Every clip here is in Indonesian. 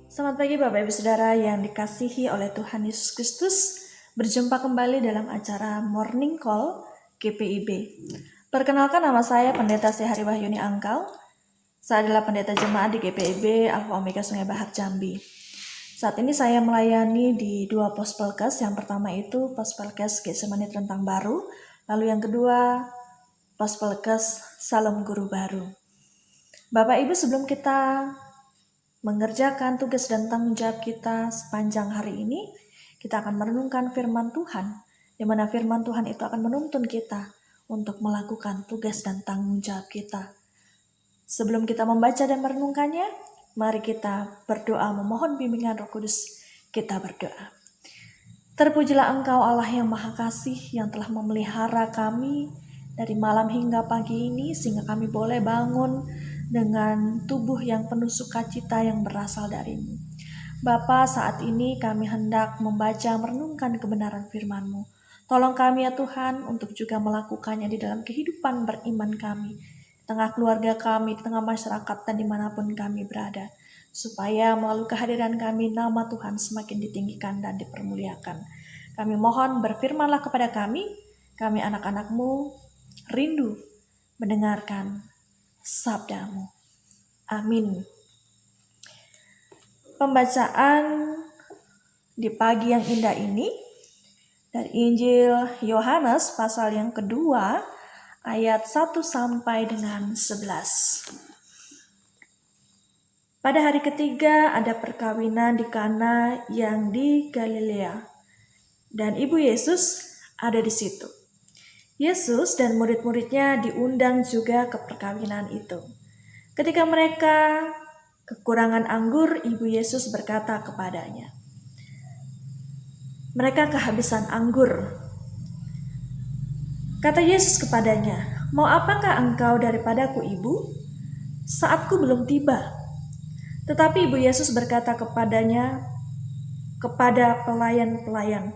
Selamat pagi Bapak Ibu Saudara yang dikasihi oleh Tuhan Yesus Kristus. Berjumpa kembali dalam acara Morning Call GPIB. Perkenalkan, nama saya Pendeta Sehari Wahyuni Angkal. Saya adalah pendeta jemaat di GPIB Alfa Omega Sungai Bahar Jambi. Saat ini saya melayani di 2 pos Pelkes. Yang pertama itu pos Pelkes Getsemani Rentang Baru, lalu yang kedua pos Pelkes Salom Guru Baru. Bapak Ibu, sebelum kita mengerjakan tugas dan tanggung jawab kita sepanjang hari ini, kita akan merenungkan firman Tuhan, di mana firman Tuhan itu akan menuntun kita untuk melakukan tugas dan tanggung jawab kita. Sebelum kita membaca dan merenungkannya, mari kita berdoa memohon bimbingan Roh Kudus. Kita berdoa. Terpujilah Engkau Allah yang Maha Kasih, yang telah memelihara kami dari malam hingga pagi ini, sehingga kami boleh bangun dengan tubuh yang penuh sukacita yang berasal dari-Mu. Bapa, saat ini kami hendak membaca merenungkan kebenaran firman-Mu. Tolong kami ya Tuhan untuk juga melakukannya di dalam kehidupan beriman kami, di tengah keluarga kami, di tengah masyarakat dan dimanapun kami berada, supaya melalui kehadiran kami nama Tuhan semakin ditinggikan dan dipermuliakan. Kami mohon berfirmanlah kepada kami anak-anak-Mu rindu mendengarkan sabda-Mu. Amin. Pembacaan di pagi yang indah ini dari Injil Yohanes pasal yang kedua ayat 1 sampai dengan 11. Pada hari ketiga ada perkawinan di Kana yang di Galilea, dan ibu Yesus ada di situ. Yesus dan murid-muridnya diundang juga ke perkawinan itu. Ketika mereka kekurangan anggur, ibu Yesus berkata kepadanya, "Mereka kehabisan anggur." Kata Yesus kepadanya, "Mau apakah engkau daripadaku, ibu? Saatku belum tiba." Tetapi ibu Yesus berkata kepadanya, kepada pelayan-pelayan,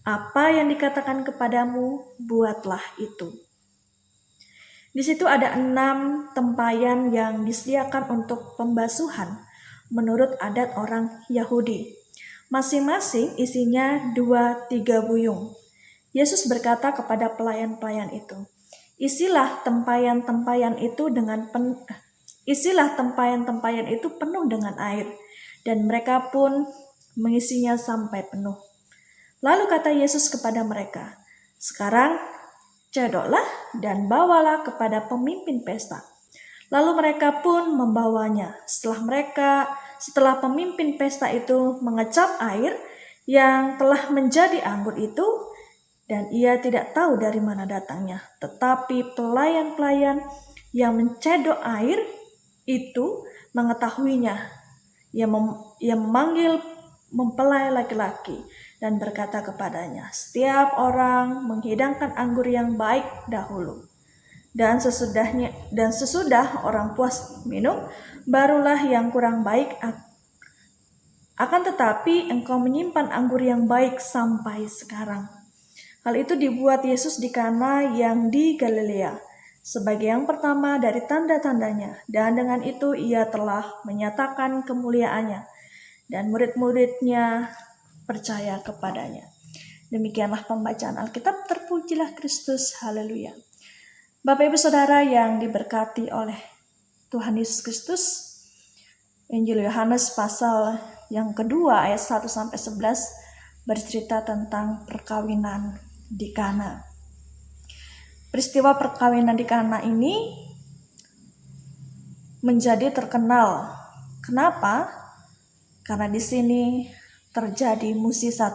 "Apa yang dikatakan kepadamu, buatlah itu." Di situ ada 6 tempayan yang disediakan untuk pembasuhan menurut adat orang Yahudi. Masing-masing isinya 2-3 buyung. Yesus berkata kepada pelayan-pelayan itu, Isilah tempayan-tempayan itu penuh dengan air." Dan mereka pun mengisinya sampai penuh. Lalu kata Yesus kepada mereka, "Sekarang cedoklah dan bawalah kepada pemimpin pesta." Lalu mereka pun membawanya. Setelah pemimpin pesta itu mengecap air yang telah menjadi anggur itu, dan ia tidak tahu dari mana datangnya, tetapi pelayan-pelayan yang mencedok air itu mengetahuinya. Ia memanggil mempelai laki-laki dan berkata kepadanya, "Setiap orang menghidangkan anggur yang baik dahulu, dan sesudah orang puas minum, barulah yang kurang baik. Akan tetapi engkau menyimpan anggur yang baik sampai sekarang." Hal itu dibuat Yesus di Kana yang di Galilea sebagai yang pertama dari tanda-tandanya, dan dengan itu ia telah menyatakan kemuliaannya, dan murid-muridnya percaya kepadanya. Demikianlah pembacaan Alkitab. Terpujilah Kristus. Haleluya. Bapak Ibu Saudara yang diberkati oleh Tuhan Yesus Kristus, Injil Yohanes pasal yang kedua ayat 1 sampai 11 bercerita tentang perkawinan di Kana. Peristiwa perkawinan di Kana ini menjadi terkenal. Kenapa? Karena di sini terjadi mukjizat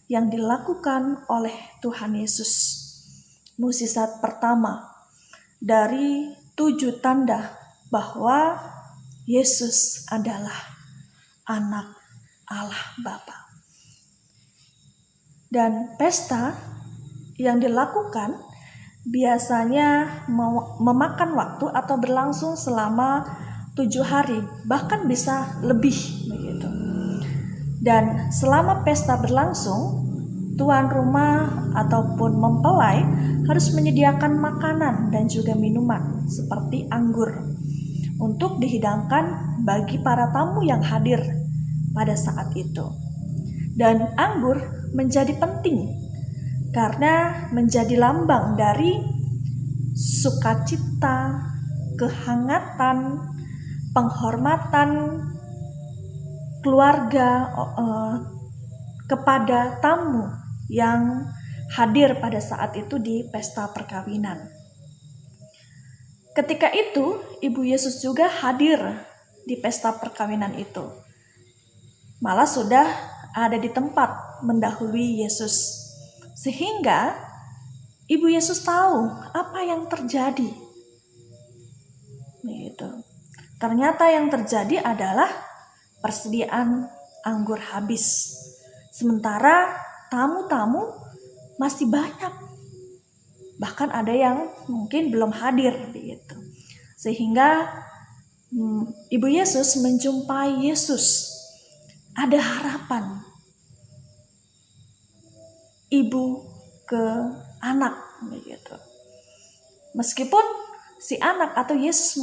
yang dilakukan oleh Tuhan Yesus. Mukjizat pertama dari 7 tanda bahwa Yesus adalah anak Allah Bapa. Dan pesta yang dilakukan biasanya memakan waktu atau berlangsung selama 7 hari, bahkan bisa lebih begitu. Dan selama pesta berlangsung, tuan rumah ataupun mempelai harus menyediakan makanan dan juga minuman seperti anggur untuk dihidangkan bagi para tamu yang hadir pada saat itu. Dan anggur menjadi penting karena menjadi lambang dari sukacita, kehangatan, penghormatan keluarga kepada tamu yang hadir pada saat itu di pesta perkawinan. Ketika itu, Ibu Yesus juga hadir di pesta perkawinan itu. Malah sudah ada di tempat mendahului Yesus. Sehingga Ibu Yesus tahu apa yang terjadi. Begitu. Ternyata yang terjadi adalah persediaan anggur habis. Sementara tamu-tamu masih banyak. Bahkan ada yang mungkin belum hadir begitu. Sehingga Ibu Yesus menjumpai Yesus. Ada harapan. Ibu ke anak begitu. Meskipun si anak atau Yesus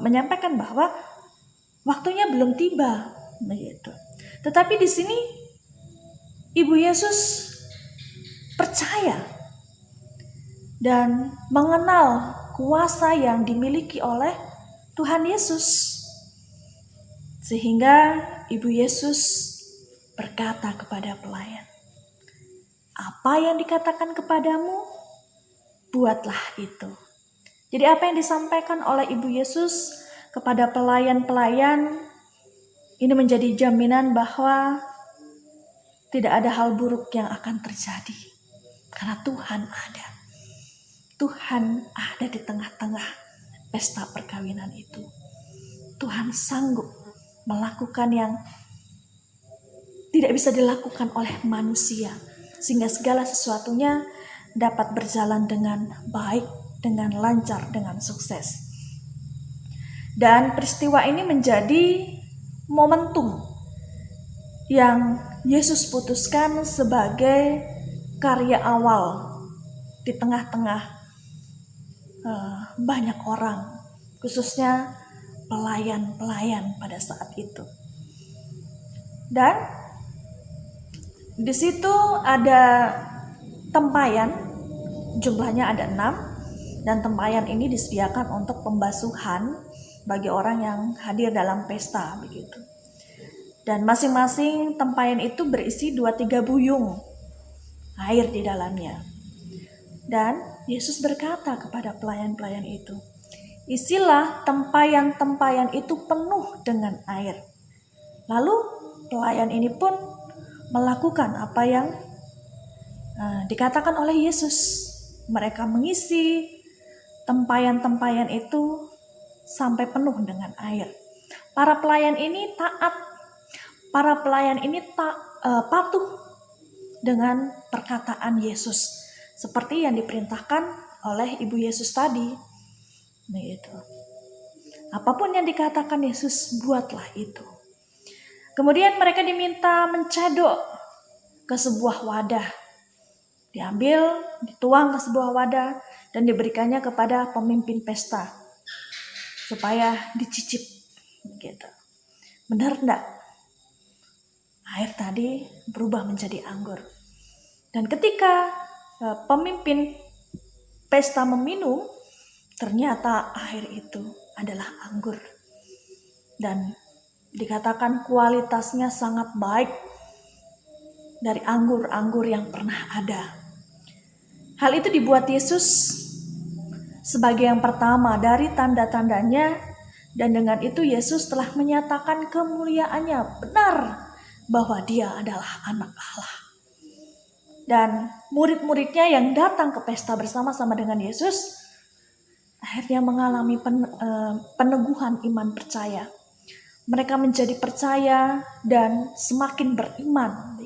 menyampaikan bahwa waktunya belum tiba begitu. Tetapi di sini Ibu Yesus percaya dan mengenal kuasa yang dimiliki oleh Tuhan Yesus. Sehingga Ibu Yesus berkata kepada pelayan, "Apa yang dikatakan kepadamu, buatlah itu." Jadi apa yang disampaikan oleh Ibu Yesus kepada pelayan-pelayan ini menjadi jaminan bahwa tidak ada hal buruk yang akan terjadi. Karena Tuhan ada. Tuhan ada di tengah-tengah pesta perkawinan itu. Tuhan sanggup melakukan yang tidak bisa dilakukan oleh manusia. Sehingga segala sesuatunya dapat berjalan dengan baik, dengan lancar, dengan sukses. Dan peristiwa ini menjadi momentum yang Yesus putuskan sebagai karya awal di tengah-tengah banyak orang, khususnya pelayan-pelayan pada saat itu. Dan di situ ada tempayan, jumlahnya ada 6, dan tempayan ini disediakan untuk pembasuhan bagi orang yang hadir dalam pesta begitu. Dan masing-masing tempayan itu berisi 2-3 buyung air di dalamnya. Dan Yesus berkata kepada pelayan-pelayan itu, "Isilah tempayan-tempayan itu penuh dengan air." Lalu pelayan ini pun melakukan apa yang dikatakan oleh Yesus. Mereka mengisi tempayan-tempayan itu sampai penuh dengan air. Para pelayan ini taat. Para pelayan ini patuh dengan perkataan Yesus. Seperti yang diperintahkan oleh Ibu Yesus tadi. Begitu. Apapun yang dikatakan Yesus, buatlah itu. Kemudian mereka diminta mencedok ke sebuah wadah. Diambil, dituang ke sebuah wadah, dan diberikannya kepada pemimpin pesta. Supaya dicicip. Begitu. Benar enggak? Air tadi berubah menjadi anggur. Dan ketika pemimpin pesta meminum, ternyata air itu adalah anggur. Dan dikatakan kualitasnya sangat baik dari anggur-anggur yang pernah ada. Hal itu dibuat Yesus sebagai yang pertama dari tanda-tandanya, dan dengan itu Yesus telah menyatakan kemuliaannya benar bahwa dia adalah anak Allah. Dan murid-muridnya yang datang ke pesta bersama-sama dengan Yesus akhirnya mengalami peneguhan iman percaya. Mereka menjadi percaya dan semakin beriman.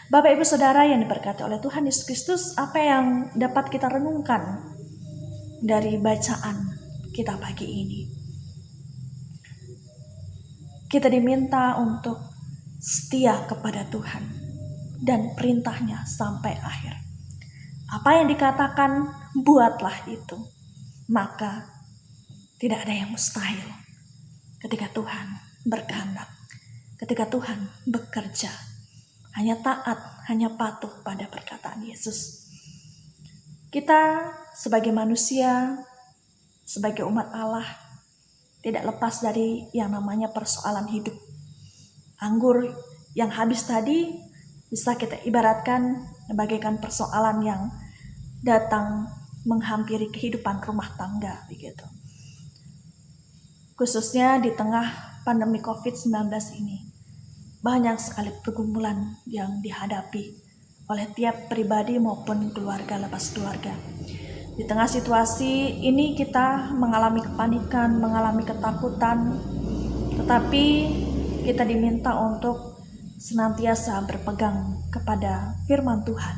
Bapak Ibu Saudara yang diberkati oleh Tuhan Yesus Kristus, apa yang dapat kita renungkan dari bacaan kita pagi ini? Kita diminta untuk setia kepada Tuhan dan perintahnya sampai akhir. Apa yang dikatakan, buatlah itu. Maka tidak ada yang mustahil ketika Tuhan berkehendak, ketika Tuhan bekerja. Hanya taat, hanya patuh pada perkataan Yesus. Kita sebagai manusia, sebagai umat Allah, tidak lepas dari yang namanya persoalan hidup. Anggur yang habis tadi bisa kita ibaratkan bagaikan persoalan yang datang menghampiri kehidupan rumah tangga begitu. Khususnya di tengah pandemi COVID-19 ini, banyak sekali pergumulan yang dihadapi oleh tiap pribadi maupun keluarga lepas keluarga. Di tengah situasi ini kita mengalami kepanikan, mengalami ketakutan, tetapi kita diminta untuk senantiasa berpegang kepada firman Tuhan.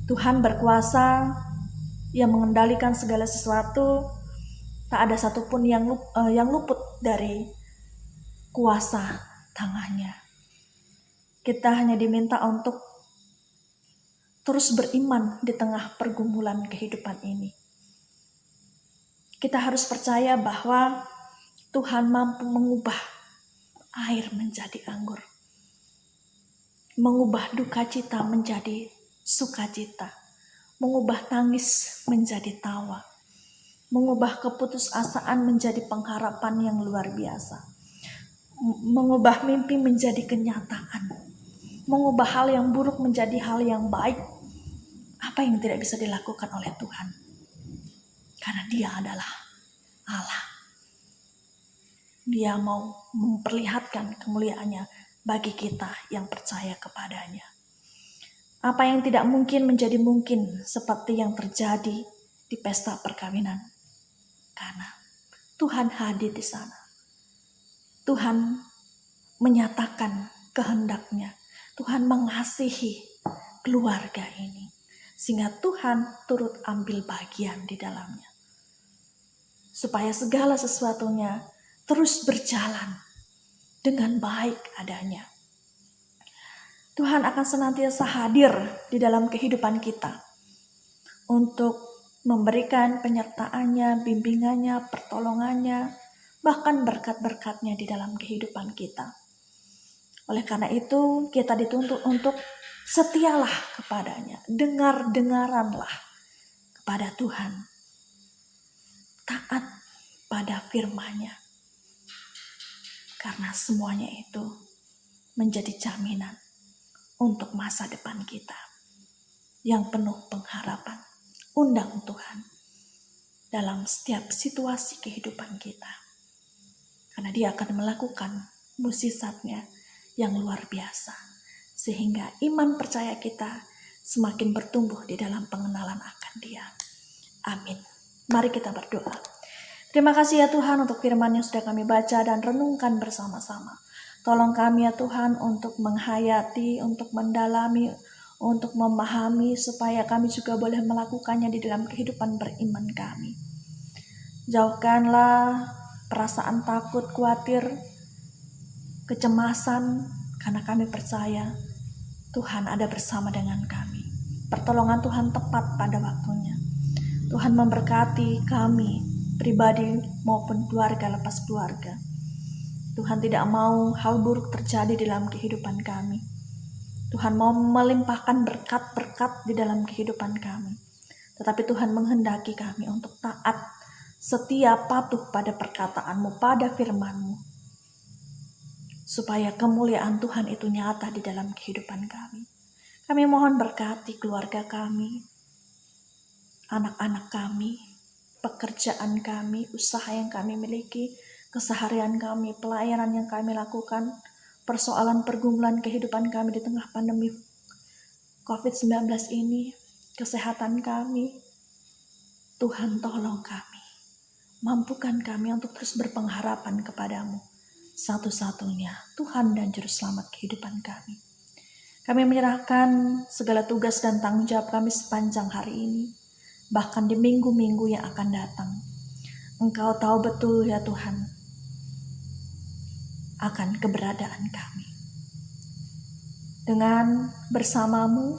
Tuhan berkuasa yang mengendalikan segala sesuatu, tak ada satupun yang luput dari kuasa tangannya. Kita hanya diminta untuk terus beriman di tengah pergumulan kehidupan ini. Kita harus percaya bahwa Tuhan mampu mengubah air menjadi anggur, mengubah duka cita menjadi sukacita, mengubah tangis menjadi tawa, mengubah keputusasaan menjadi pengharapan yang luar biasa, mengubah mimpi menjadi kenyataan, mengubah hal yang buruk menjadi hal yang baik. Apa yang tidak bisa dilakukan oleh Tuhan? Karena Dia adalah Allah. Dia mau memperlihatkan kemuliaannya bagi kita yang percaya kepadanya. Apa yang tidak mungkin menjadi mungkin, seperti yang terjadi di pesta perkawinan. Karena Tuhan hadir di sana. Tuhan menyatakan kehendaknya. Tuhan mengasihi keluarga ini. Sehingga Tuhan turut ambil bagian di dalamnya. Supaya segala sesuatunya terus berjalan dengan baik adanya. Tuhan akan senantiasa hadir di dalam kehidupan kita untuk memberikan penyertaannya, bimbingannya, pertolongannya, bahkan berkat-berkatnya di dalam kehidupan kita. Oleh karena itu, kita dituntut untuk setialah kepadanya, dengar-dengaranlah kepada Tuhan, taat pada firman-Nya. Karena semuanya itu menjadi jaminan untuk masa depan kita yang penuh pengharapan. Undang Tuhan dalam setiap situasi kehidupan kita. Karena Dia akan melakukan mukjizat-Nya yang luar biasa. Sehingga iman percaya kita semakin bertumbuh di dalam pengenalan akan Dia. Amin. Mari kita berdoa. Terima kasih ya Tuhan untuk firman yang sudah kami baca dan renungkan bersama-sama. Tolong kami ya Tuhan untuk menghayati, untuk mendalami, untuk memahami supaya kami juga boleh melakukannya di dalam kehidupan beriman kami. Jauhkanlah perasaan takut, khawatir, kecemasan, karena kami percaya Tuhan ada bersama dengan kami. Pertolongan Tuhan tepat pada waktunya. Tuhan memberkati kami pribadi maupun keluarga lepas keluarga. Tuhan tidak mau hal buruk terjadi dalam kehidupan kami. Tuhan mau melimpahkan berkat-berkat di dalam kehidupan kami. Tetapi Tuhan menghendaki kami untuk taat, setia, patuh pada perkataan-Mu, pada firman-Mu. Supaya kemuliaan Tuhan itu nyata di dalam kehidupan kami. Kami mohon berkati keluarga kami, anak-anak kami, pekerjaan kami, usaha yang kami miliki, keseharian kami, pelayanan yang kami lakukan, persoalan pergumulan kehidupan kami di tengah pandemi COVID-19 ini, kesehatan kami. Tuhan tolong kami, mampukan kami untuk terus berpengharapan kepadamu, satu-satunya Tuhan dan Juru Selamat kehidupan kami. Kami menyerahkan segala tugas dan tanggung jawab kami sepanjang hari ini, bahkan di minggu-minggu yang akan datang. Engkau tahu betul ya Tuhan akan keberadaan kami. Dengan bersamamu,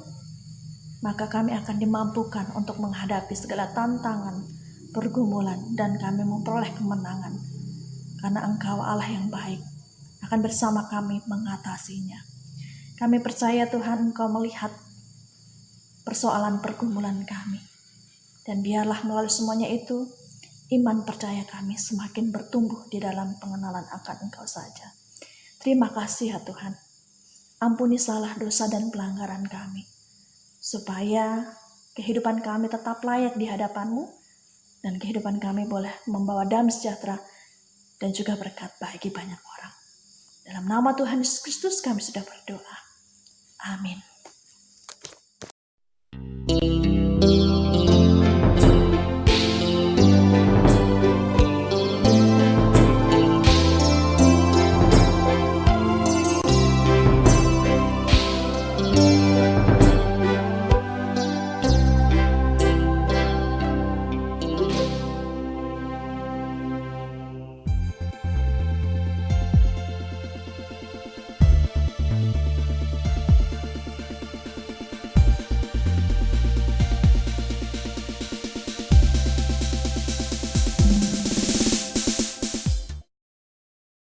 maka kami akan dimampukan untuk menghadapi segala tantangan, pergumulan, dan kami memperoleh kemenangan. Karena Engkau Allah yang baik, akan bersama kami mengatasinya. Kami percaya Tuhan Engkau melihat persoalan pergumulan kami. Dan biarlah melalui semuanya itu, iman percaya kami semakin bertumbuh di dalam pengenalan akan Engkau saja. Terima kasih ya Tuhan. Ampuni salah dosa dan pelanggaran kami, supaya kehidupan kami tetap layak di hadapan-Mu, dan kehidupan kami boleh membawa damai sejahtera dan juga berkat bagi banyak orang. Dalam nama Tuhan Yesus Kristus kami sudah berdoa. Amin.